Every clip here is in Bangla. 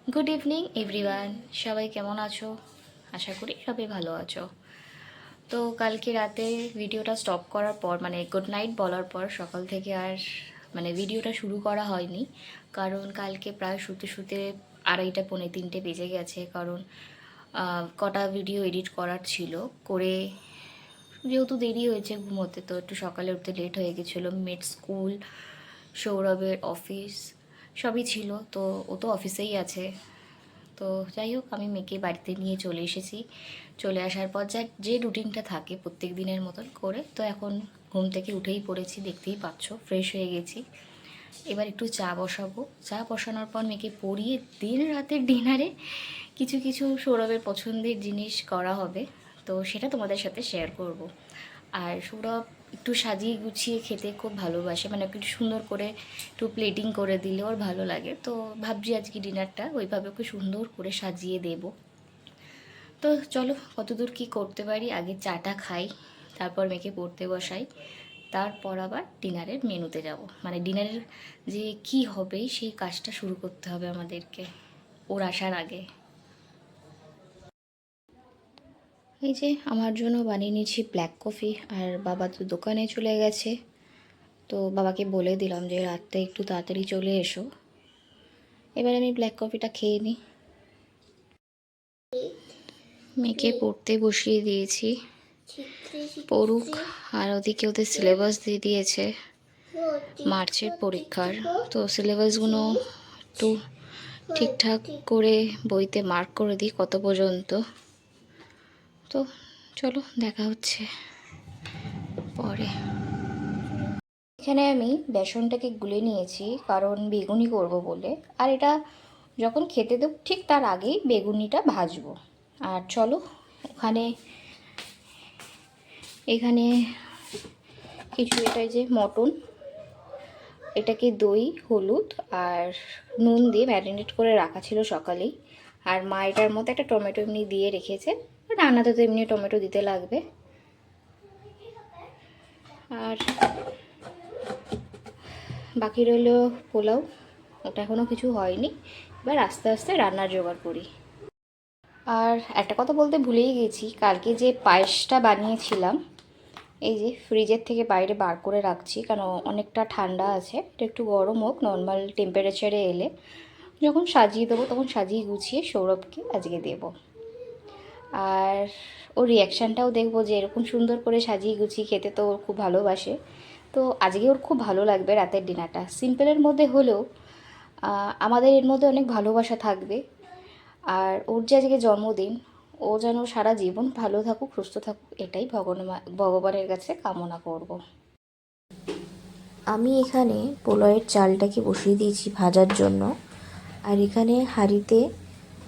গুড ইভিনিং এভরিওয়ান, সবাই কেমন আছো? আশা করি সবাই ভালো আছো। তো কালকে রাতে ভিডিওটা স্টপ করার পর মানে গুড নাইট বলার পর সকাল থেকে আর ভিডিওটা শুরু করা হয়নি। কারণ কালকে প্রায় শুতে শুতে 2:30-3টে বেজে গেছে। কারণ কটা ভিডিও এডিট করার ছিল, করে যেহেতু দেরি হয়েছে ঘুমোতে, তো একটু সকালে উঠতে লেট হয়ে গেছিলো। মেয়ের স্কুল, সৌরভের অফিস সবই ছিল, তো ও তো অফিসেই আছে। তো যাই হোক, আমি মেয়েকে বাড়িতে নিয়ে চলে এসেছি। চলে আসার পর যে রুটিনটা থাকে প্রত্যেক দিনের মতন করে, তো এখন ঘুম থেকে উঠেই পড়েছি, দেখতেই পাচ্ছ ফ্রেশ হয়ে গেছি। এবার একটু চা বসাবো। চা বসানোর পর মেয়েকে পরিয়ে দিন রাতের ডিনারে কিছু কিছু সৌরভের পছন্দের জিনিস করা হবে, তো সেটা তোমাদের সাথে শেয়ার করব। আর সৌরভ একটু সাজিয়ে গুছিয়ে খেতে খুব ভালোবাসে, মানে একটু সুন্দর করে একটু প্লেটিং করে দিলে ওর ভালো লাগে। তো ভাবছি আজকে ডিনারটা ওইভাবে ওকে সুন্দর করে সাজিয়ে দেব। তো চলো কতদূর কি করতে পারি, আগে চাটা খাই, তারপর মেয়েকে পড়তে বসাই, তারপর আবার ডিনারের মেনুতে যাব। মানে ডিনারের যে কি হবে সেই কাজটা শুরু করতে হবে আমাদেরকে ওর আসার আগে। এই যে আমার জন্য বানিয়ে নিয়েছি ব্ল্যাক কফি, আর বাবা তো দোকানে চলে গেছে। তো বাবাকে বলে দিলাম যে রাত্রে একটু তাড়াতাড়ি চলে এসো। এবার আমি ব্ল্যাক কফিটা খেয়ে নিই। মেয়েকে পড়তে বসিয়ে দিয়েছি, পড়ুক। আর ওদিকে ওদের সিলেবাস দিয়ে দিয়েছে মার্চের পরীক্ষার, তো সিলেবাসগুলো একটু ঠিকঠাক করে বইতে মার্ক করে দিই কত পর্যন্ত। তো চলো দেখা হচ্ছে পরে। এখানে আমি বেসনটাকে গুলে নিয়েছি, কারণ বেগুনি করব বলে। আর এটা যখন খেতে দেব ঠিক তার আগেই বেগুনিটা ভাজবো। আর চলো এখানে কিছু, এটাই যে মটন, এটাকে দই, হলুদ আর নুন দিয়ে ম্যারিনেট করে রাখা ছিল সকালেই। আর মা এটার মধ্যে একটা টমেটো এমনি দিয়ে রেখেছে, রান্নাতে তো এমনি টমেটো দিতে লাগবে। আর বাকি রইল পোলাও, ওটা এখনও কিছু হয়নি। এবার আস্তে আস্তে রান্নার জোগাড় করি। আর একটা কথা বলতে ভুলেই গেছি, কালকে যে পায়েসটা বানিয়েছিলাম, এই যে ফ্রিজের থেকে বাইরে বার করে রাখছি, কারণ অনেকটা ঠান্ডা আছে। এটা একটু গরম হোক, নর্মাল টেম্পারেচারে এলে যখন সাজিয়ে দেবো তখন সাজিয়ে গুছিয়ে সৌরভকে আজকে দেব। আর ওর রিয়াকশানটাও দেখবো, যে এরকম সুন্দর করে সাজিয়ে গুছিয়ে খেতে তো ওর খুব ভালোবাসে। তো আজকে ওর খুব ভালো লাগবে রাতের ডিনারটা। সিম্পলের মধ্যে হলেও আমাদের এর মধ্যে অনেক ভালোবাসা থাকবে। আর ওর যে আজকে জন্মদিন, ও যেন সারা জীবন ভালো থাকুক, সুস্থ থাকুক, এটাই ভগবানের কাছে কামনা করব। আমি এখানে পোলাওয়ের চালটাকে বসিয়ে দিয়েছি ভাজার জন্য। আর এখানে হাঁড়িতে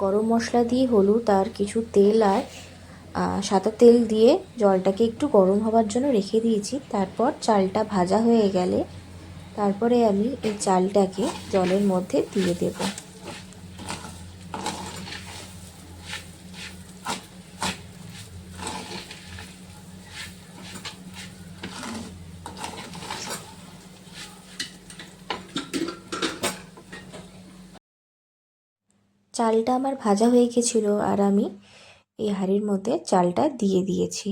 গরম মশলা দিয়ে হলুদ আর কিছু তেল আর সাদা তেল দিয়ে জলটাকে একটু গরম হওয়ার জন্য রেখে দিয়েছি। তারপর চালটা ভাজা হয়ে গেলে তারপরে আমি এই চালটাকে জলের মধ্যে দিয়ে দেব। চালটা আমার ভাজা হয়ে গেছিলো, আর আমি এই হাঁড়ির মধ্যে চালটা দিয়ে দিয়েছি।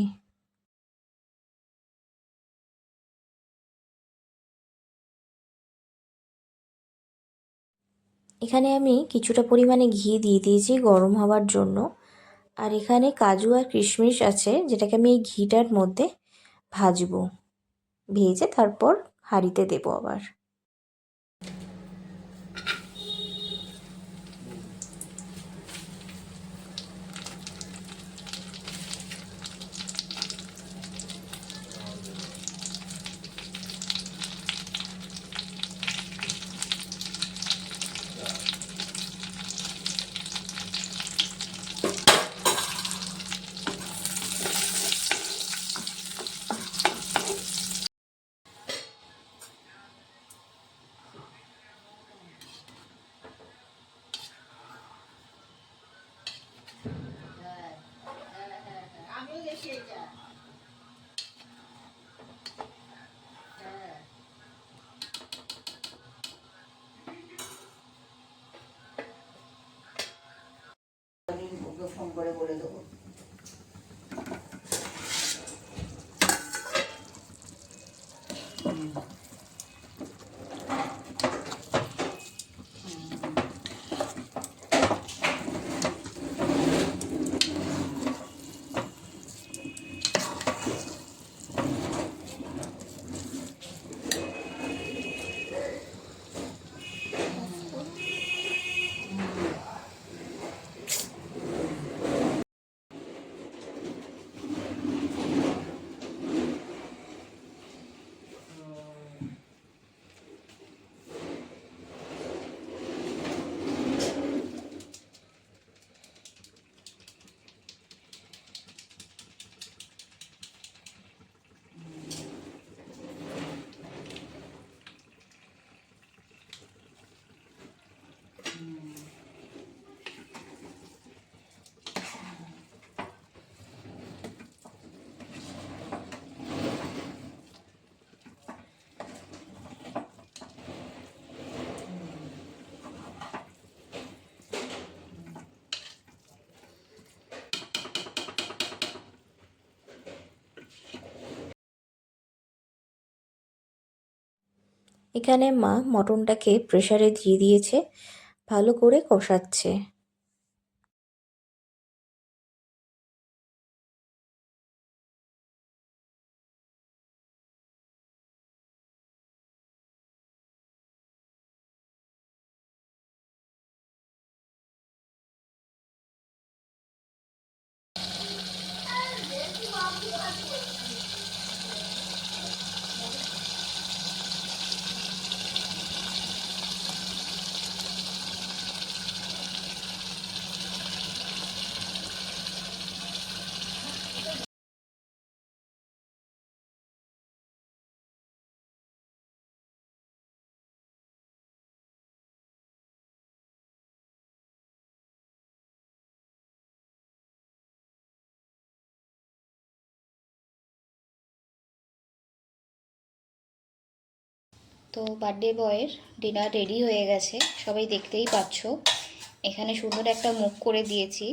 এখানে আমি কিছুটা পরিমাণে ঘি দিয়ে দিয়েছি গরম হওয়ার জন্য। আর এখানে কাজু আর কিশমিশ আছে, যেটাকে আমি এই ঘিটার মধ্যে ভাজবো। ভেজে তারপর হাঁড়িতে দেবো আবার। এখানে মা মটনটাকে প্রেসারে দিয়ে দিয়েছে, ভালো করে কষাচ্ছে। তো বার্থডে বয়ের ডিনার রেডি হয়ে গেছে, সবাই দেখতেই পাচ্ছ। এখানে সুন্দর একটা মুখ করে দিয়েছি,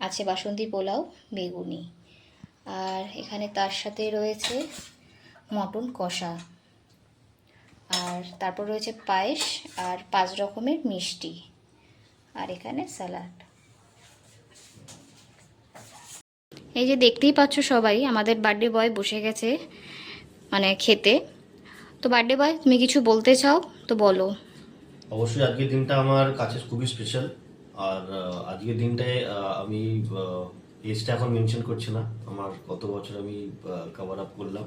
আছে বাসন্তী পোলাও, বেগুনি, আর এখানে তার সাথে রয়েছে মটন কষা, আর তারপর রয়েছে পায়েস আর 5 রকমের মিষ্টি, আর এখানে স্যালাড। এই যে দেখতেই পাচ্ছ সবাই, আমাদের বার্থডে বয় বসে গেছে মানে খেতে। তো বার্থডে বয়, তুমি কিছু বলতে চাও তো বলো। অবশ্যই আজকের দিনটা আমার কাছে খুবই স্পেশাল। আর আজকের দিনটায় আমি এজটা এখন মেনশন করছি না, আমার কত বছর আমি কভার আপ করলাম।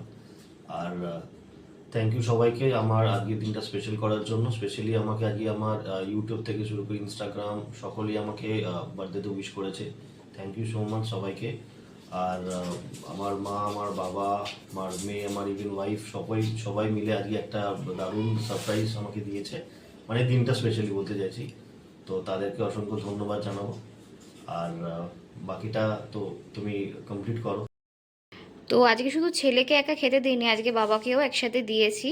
আর থ্যাংক ইউ সবাইকে আমার আজকের দিনটা স্পেশাল করার জন্য। স্পেশালি আমাকে আজকে আমার ইউটিউব থেকে শুরু করে ইনস্টাগ্রাম সকলেই আমাকে বার্থডেতে উইশ করেছে। থ্যাংক ইউ সো মাচ সবাইকে। আর আমার মা, আমার বাবা, আমার মেয়ে, আমার ইভেন ওয়াইফ সবাই মিলে আজকে একটা দারুণ সারপ্রাইজ আমাকে দিয়েছে, মানে দিনটা স্পেশালি বলতে চাইছি। তো তাদেরকে অসংখ্য ধন্যবাদ জানাবো। আর বাকিটা তো তুমি কমপ্লিট করো। তো আজকে শুধু ছেলেকে একা খেতে দিইনি, আজকে বাবাকেও একসাথে দিয়েছি।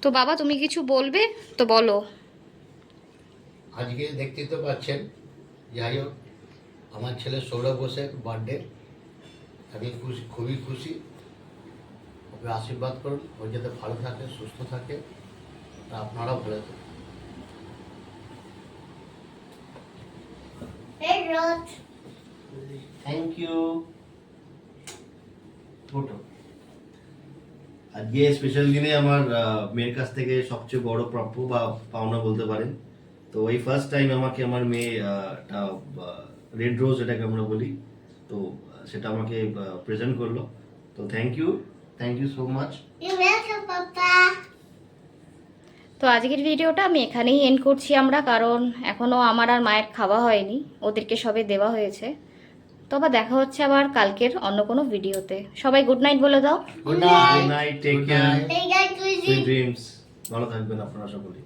তো বাবা, তুমি কিছু বলবে তো বলো। আজকে দেখতেই তো পাচ্ছেন, যাই হোক আমার ছেলে সৌরভ বোসের বার্থডে, আমি খুশি, খুবই খুশি। ওকে আশীর্বাদ করুন, ও যাতে ভালো থাকে, সুস্থ থাকে, আর আপনারাও ভালো থাকুন। Thank you. আজকে স্পেশাল দিনে আমার মেয়ের কাছ থেকে সবচেয়ে বড় প্রাপ্য বা পাওনা বলতে পারেন। তো এই ফার্স্ট টাইম আমাকে আমার মেয়ে রেড রোজ এটাকে আমরা বলি, তো সেটা আমাকে প্রেজেন্ট করলো। তো থ্যাংক ইউ সো মাচ। তো আজকের ভিডিওটা আমি এখানেই এন্ড করছি আমরা, কারণ এখনও আমার আর মায়ের খাওয়া হয়নি, ওদেরকে সবে দেওয়া হয়েছে। তো আবার দেখা হচ্ছে আবার কালকের অন্য কোনো ভিডিওতে। সবাই গুড নাইট বলে দাও। Good night, take care, sweet dreams, ভালো থাকবেন আপনারা সকলে।